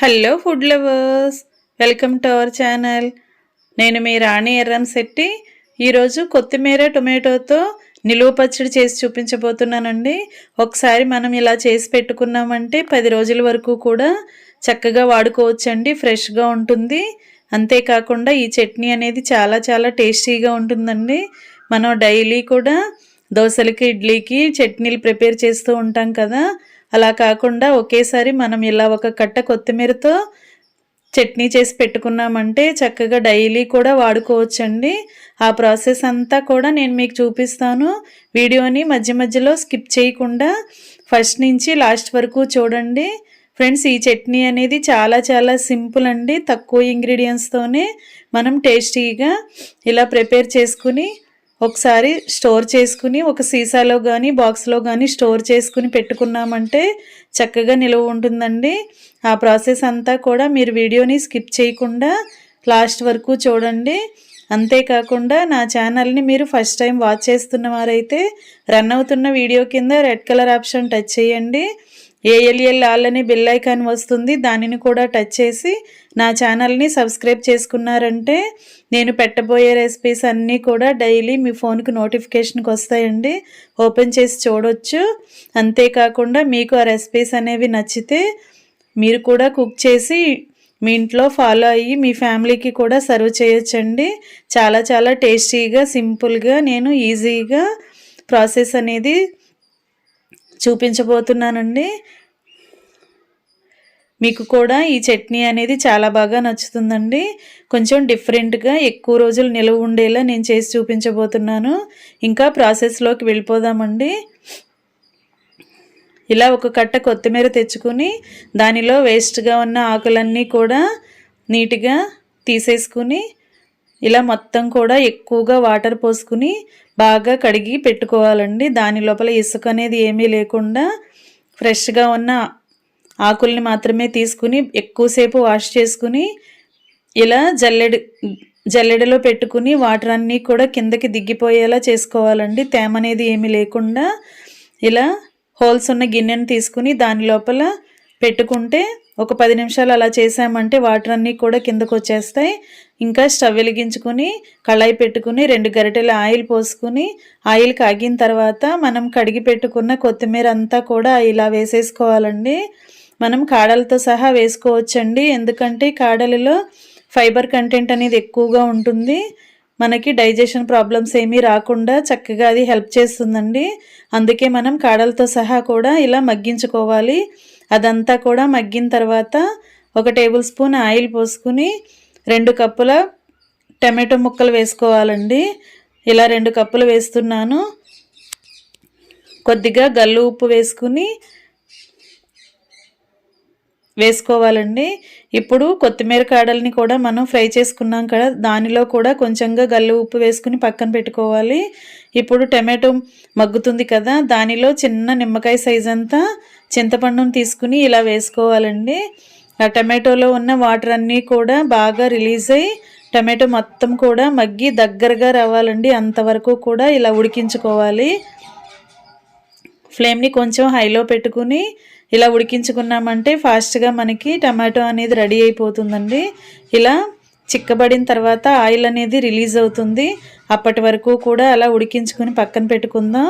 Hello food lovers, welcome to our channel. నేను మీ రాణి ఎర్రంశెట్టి. ఈరోజు కొత్తిమీర టొమాటోతో నిలువ పచ్చడి చేసి చూపించబోతున్నానండి. ఒకసారి మనం ఇలా చేసి పెట్టుకున్నామంటే 10 రోజుల వరకు కూడా చక్కగా వాడుకోవచ్చండి. ఫ్రెష్గా ఉంటుంది. అంతేకాకుండా ఈ చట్నీ అనేది చాలా చాలా టేస్టీగా ఉంటుందండి. మనం డైలీ కూడా దోశలకి ఇడ్లీకి చట్నీలు ప్రిపేర్ చేస్తూ ఉంటాం కదా, అలా కాకుండా ఒకేసారి మనం ఇలా ఒక కట్ట కొత్తిమీరతో చట్నీ చేసి పెట్టుకున్నామంటే చక్కగా డైలీ కూడా వాడుకోవచ్చండి. ఆ ప్రాసెస్ అంతా కూడా నేను మీకు చూపిస్తాను. వీడియోని మధ్య మధ్యలో స్కిప్ చేయకుండా ఫస్ట్ నుంచి లాస్ట్ వరకు చూడండి. ఫ్రెండ్స్, ఈ చట్నీ అనేది చాలా చాలా సింపుల్ అండి. తక్కువ ఇంగ్రీడియంట్స్తోనే మనం టేస్టీగా ఇలా ప్రిపేర్ చేసుకుని ఒకసారి స్టోర్ చేసుకుని ఒక సీసాలో కానీ బాక్స్లో కానీ స్టోర్ చేసుకుని పెట్టుకున్నామంటే చక్కగా నిలువ ఉంటుందండి. ఆ ప్రాసెస్ అంతా కూడా మీరు వీడియోని స్కిప్ చేయకుండా లాస్ట్ వరకు చూడండి. అంతేకాకుండా నా ఛానల్ని మీరు ఫస్ట్ టైం వాచ్ చేస్తున్న వారైతే రన్ అవుతున్న వీడియో కింద రెడ్ కలర్ ఆప్షన్ టచ్ చేయండి. ఏఎల్ఎల్ ఆల్ అనే బెల్ ఐకాన్ వస్తుంది, దానిని కూడా టచ్ చేసి నా ఛానల్ని సబ్స్క్రైబ్ చేసుకున్నారంటే నేను పెట్టబోయే రెసిపీస్ అన్నీ కూడా డైలీ మీ ఫోన్కి నోటిఫికేషన్కి వస్తాయండి. ఓపెన్ చేసి చూడొచ్చు. అంతేకాకుండా మీకు ఆ రెసిపీస్ అనేవి నచ్చితే మీరు కూడా కుక్ చేసి మీ ఇంట్లో ఫాలో అయ్యి మీ ఫ్యామిలీకి కూడా సర్వ్ చేయొచ్చండి. చాలా చాలా టేస్టీగా సింపుల్గా నేను ఈజీగా ప్రాసెస్ అనేది చూపించబోతున్నానండి. మీకు కూడా ఈ చట్నీ అనేది చాలా బాగా నచ్చుతుందండి. కొంచెం డిఫరెంట్గా ఎక్కువ రోజులు నిలవ ఉండేలా నేను చేసి చూపించబోతున్నాను. ఇంకా ప్రాసెస్లోకి వెళ్ళిపోదామండి. ఇలా ఒక కట్ట కొత్తిమీర తెచ్చుకుని దానిలో వేస్ట్గా ఉన్న ఆకులన్నీ కూడా నీట్గా తీసేసుకుని ఇలా మొత్తం కూడా ఎక్కువగా వాటర్ పోసుకుని బాగా కడిగి పెట్టుకోవాలండి. దాని లోపల ఇసుక అనేది ఏమీ లేకుండా ఫ్రెష్గా ఉన్న ఆకుల్ని మాత్రమే తీసుకుని ఎక్కువసేపు వాష్ చేసుకుని ఇలా జల్లెడలో పెట్టుకుని వాటర్ అన్నీ కూడా కిందకి దిగిపోయేలా చేసుకోవాలండి. తేమ అనేది ఏమీ లేకుండా ఇలా హోల్స్ ఉన్న గిన్నెను తీసుకుని దాని లోపల పెట్టుకుంటే ఒక 10 నిమిషాలు అలా చేసామంటే వాటర్ అన్నీ కూడా కిందకు వచ్చేస్తాయి. ఇంకా స్టవ్ వెలిగించుకుని కళాయి పెట్టుకుని 2 గరిటెల ఆయిల్ పోసుకుని ఆయిల్ కాగిన తర్వాత మనం కడిగి పెట్టుకున్న కొత్తిమీర అంతా కూడా ఇలా వేసేసుకోవాలండి. మనం కాడలతో సహా వేసుకోవచ్చండి, ఎందుకంటే కాడలలో ఫైబర్ కంటెంట్ అనేది ఎక్కువగా ఉంటుంది. మనకి డైజెషన్ ప్రాబ్లమ్స్ ఏమీ రాకుండా చక్కగా అది హెల్ప్ చేస్తుందండి. అందుకే మనం కాడలతో సహా కూడా ఇలా మగ్గించుకోవాలి. అదంతా కూడా మగ్గిన తర్వాత 1 టేబుల్ స్పూన్ ఆయిల్ పోసుకుని 2 కప్పుల టమాటో ముక్కలు వేసుకోవాలండి. ఇలా 2 కప్పులు వేస్తున్నాను. కొద్దిగా గల్లు ఉప్పు వేసుకోవాలండి. ఇప్పుడు కొత్తిమీర కాడల్ని కూడా మనం ఫ్రై చేసుకున్నాం కదా, దానిలో కూడా కొంచెంగా గల్లు ఉప్పు వేసుకుని పక్కన పెట్టుకోవాలి. ఇప్పుడు టమాటో మగ్గుతుంది కదా, దానిలో చిన్న నిమ్మకాయ సైజ్ అంతా చింతపండును తీసుకుని ఇలా వేసుకోవాలండి. ఆ టమాటోలో ఉన్న వాటర్ అన్నీ కూడా బాగా రిలీజ్ అయ్యి టమాటో మొత్తం కూడా మగ్గి దగ్గరగా రావాలండి. అంతవరకు కూడా ఇలా ఉడికించుకోవాలి. ఫ్లేమ్ని కొంచెం హైలో పెట్టుకుని ఇలా ఉడికించుకున్నామంటే ఫాస్ట్గా మనకి టమాటో అనేది రెడీ అయిపోతుందండి. ఇలా చిక్కబడిన తర్వాత ఆయిల్ అనేది రిలీజ్ అవుతుంది. అప్పటి వరకు కూడా అలా ఉడికించుకుని పక్కన పెట్టుకుందాం.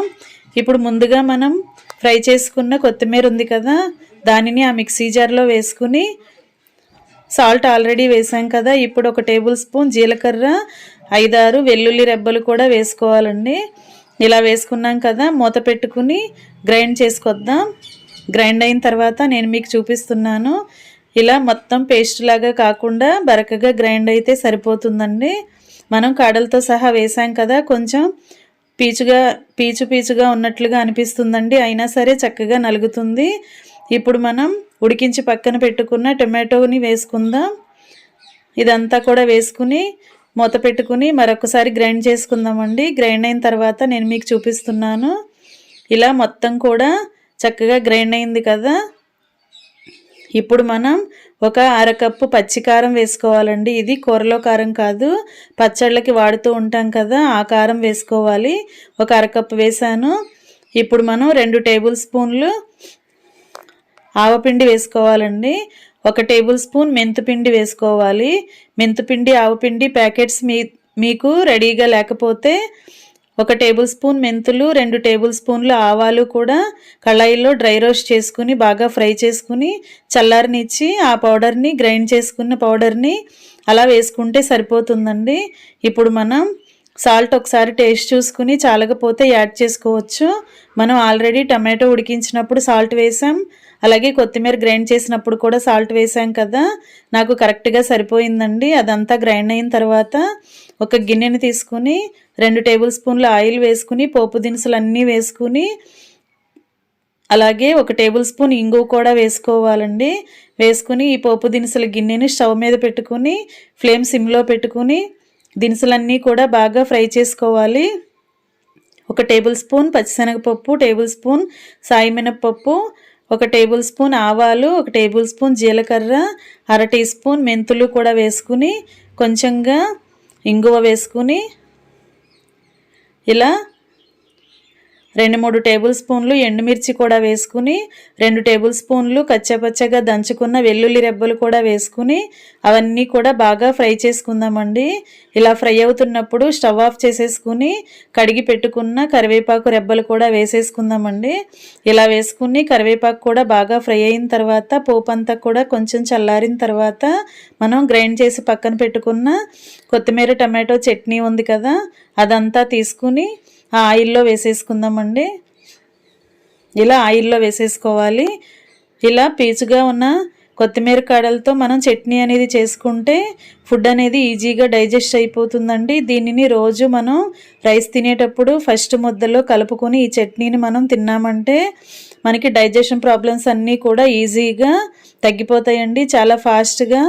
ఇప్పుడు ముందుగా మనం ఫ్రై చేసుకున్న కొత్తిమీర ఉంది కదా, దానిని ఆ మిక్సీ జార్లో వేసుకుని సాల్ట్ ఆల్రెడీ వేసాం కదా, ఇప్పుడు 1 టేబుల్ స్పూన్ జీలకర్ర 5-6 వెల్లుల్లి రెబ్బలు కూడా వేసుకోవాలండి. ఇలా వేసుకున్నాం కదా, మూత పెట్టుకుని గ్రైండ్ చేసుకొద్దాం. గ్రైండ్ అయిన తర్వాత నేను మీకు చూపిస్తున్నాను. ఇలా మొత్తం పేస్ట్ లాగా కాకుండా బరకగా గ్రైండ్ అయితే సరిపోతుందండి. మనం కాడలతో సహా వేసాం కదా, కొంచెం పీచుగా ఉన్నట్లుగా అనిపిస్తుందండి, అయినా సరే చక్కగా నలుగుతుంది. ఇప్పుడు మనం ఉడికించి పక్కన పెట్టుకున్న టమాటోని వేసుకుందాం. ఇదంతా కూడా వేసుకుని మూత పెట్టుకుని మరొకసారి గ్రైండ్ చేసుకుందామండి. గ్రైండ్ అయిన తర్వాత నేను మీకు చూపిస్తున్నాను. ఇలా మొత్తం కూడా చక్కగా గ్రైండ్ అయింది కదా, ఇప్పుడు మనం 1/2 కప్పు పచ్చికారం వేసుకోవాలండి. ఇది కూరలో కారం కాదు, పచ్చళ్ళకి వాడుతూ ఉంటాం కదా, ఆ కారం వేసుకోవాలి. 1/2 కప్పు వేసాను. ఇప్పుడు మనం 2 టేబుల్ స్పూన్లు ఆవపిండి వేసుకోవాలండి. 1 టేబుల్ స్పూన్ మెంతిపిండి వేసుకోవాలి. మెంతిపిండి ఆవపిండి ప్యాకెట్స్ మీకు రెడీగా లేకపోతే 1 టేబుల్ స్పూన్ మెంతులు, 2 టేబుల్ స్పూన్లు ఆవాలు కూడా కళాయిలో డ్రై రోస్ట్ చేసుకుని బాగా ఫ్రై చేసుకుని చల్లారనిచ్చి ఆ పౌడర్ని గ్రైండ్ చేసుకున్న పౌడర్ని అలా వేసుకుంటే సరిపోతుందండి. ఇప్పుడు మనం సాల్ట్ ఒకసారి టేస్ట్ చూసుకుని చాలకపోతే యాడ్ చేసుకోవచ్చు. మనం ఆల్రెడీ టమాటో ఉడికించినప్పుడు సాల్ట్ వేసాం, అలాగే కొత్తిమీర గ్రైండ్ చేసినప్పుడు కూడా సాల్ట్ వేసాం కదా, నాకు కరెక్ట్గా సరిపోయిందండి. అదంతా గ్రైండ్ అయిన తర్వాత ఒక గిన్నెని తీసుకుని 2 టేబుల్ స్పూన్ల ఆయిల్ వేసుకుని పోపు దినుసులు అన్నీ వేసుకుని అలాగే 1 టేబుల్ స్పూన్ ఇంగువ కూడా వేసుకోవాలండి. వేసుకుని ఈ పోపు దినుసుల గిన్నెని స్టవ్ మీద పెట్టుకుని ఫ్లేమ్ సిమ్లో పెట్టుకుని దినుసులన్నీ కూడా బాగా ఫ్రై చేసుకోవాలి. 1 టేబుల్ స్పూన్ పచ్చిశనగపప్పు, టేబుల్ స్పూన్ సాయి మినపప్పు, 1 టేబుల్ స్పూన్ ఆవాలు, 1 టేబుల్ స్పూన్ జీలకర్ర, 1/2 టీ స్పూన్ మెంతులు కూడా వేసుకుని కొంచెంగా ఇంగువ వేసుకుని ఇలా 2-3 టేబుల్ స్పూన్లు ఎండుమిర్చి కూడా వేసుకుని 2 టేబుల్ స్పూన్లు కచ్చపచ్చగా దంచుకున్న వెల్లుల్లి రెబ్బలు కూడా వేసుకుని అవన్నీ కూడా బాగా ఫ్రై చేసుకుందామండి. ఇలా ఫ్రై అవుతున్నప్పుడు స్టవ్ ఆఫ్ చేసేసుకుని కడిగి పెట్టుకున్న కరివేపాకు రెబ్బలు కూడా వేసేసుకుందామండి. ఇలా వేసుకుని కరివేపాకు కూడా బాగా ఫ్రై అయిన తర్వాత పోపు అంతా కూడా కొంచెం చల్లారిన తర్వాత మనం గ్రైండ్ చేసి పక్కన పెట్టుకున్న కొత్తిమీర టమాటో చట్నీ ఉంది కదా, అదంతా తీసుకుని ఆ ఆయిల్లో వేసేసుకుందామండి. ఇలా ఆయిల్లో వేసేసుకోవాలి. ఇలా పీచుగా ఉన్న కొత్తిమీర కాడలతో మనం చట్నీ అనేది చేసుకుంటే ఫుడ్ అనేది ఈజీగా డైజెస్ట్ అయిపోతుందండి. దీనిని రోజు మనం రైస్ తినేటప్పుడు ఫస్ట్ ముద్దలో కలుపుకొని ఈ చట్నీని మనం తిన్నామంటే మనకి డైజెషన్ ప్రాబ్లమ్స్ అన్నీ కూడా ఈజీగా తగ్గిపోతాయండి. చాలా ఫాస్ట్గా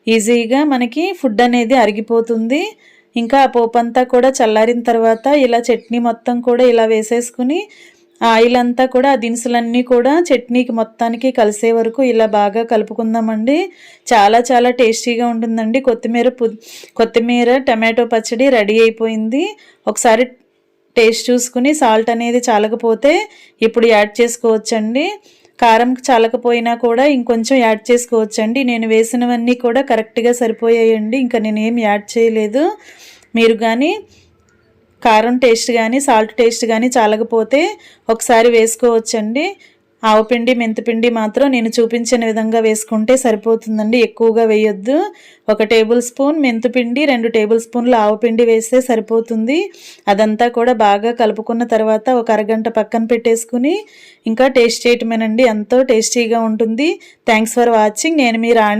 ఈజీగా మనకి ఫుడ్ అనేది అరిగిపోతుంది. ఇంకా ఆ పోపు అంతా కూడా చల్లారిన తర్వాత ఇలా చట్నీ మొత్తం కూడా ఇలా వేసేసుకుని ఆయిల్ అంతా కూడా ఆ దినుసులన్నీ కూడా చట్నీకి మొత్తానికి కలిసే వరకు ఇలా బాగా కలుపుకుందామండి. చాలా చాలా టేస్టీగా ఉంటుందండి. కొత్తిమీర టమాటో పచ్చడి రెడీ అయిపోయింది. ఒకసారి టేస్ట్ చూసుకుని సాల్ట్ అనేది చాలకపోతే ఇప్పుడు యాడ్ చేసుకోవచ్చండి. కారం చాలకపోయినా కూడా ఇంకొంచెం యాడ్ చేసుకోవచ్చండి. నేను వేసినవన్నీ కూడా కరెక్ట్గా సరిపోయాయండి. ఇంకా నేనేం యాడ్ చేయలేదు. మీరు కానీ కారం టేస్ట్ కానీ సాల్ట్ టేస్ట్ కానీ చాలకపోతే ఒకసారి వేసుకోవచ్చండి. ఆవపిండి మెంతిపిండి మాత్రం నేను చూపించిన విధంగా వేసుకుంటే సరిపోతుందండి. ఎక్కువగా వేయొద్దు. 1 టేబుల్ స్పూన్ మెంతిపిండి, 2 టేబుల్ స్పూన్లు ఆవపిండి వేస్తే సరిపోతుంది. అదంతా కూడా బాగా కలుపుకున్న తర్వాత ఒక అరగంట పక్కన పెట్టేసుకుని ఇంకా టేస్ట్ చేయటమేనండి. ఎంతో టేస్టీగా ఉంటుంది. Thanks for watching. నేను మీ రాణి.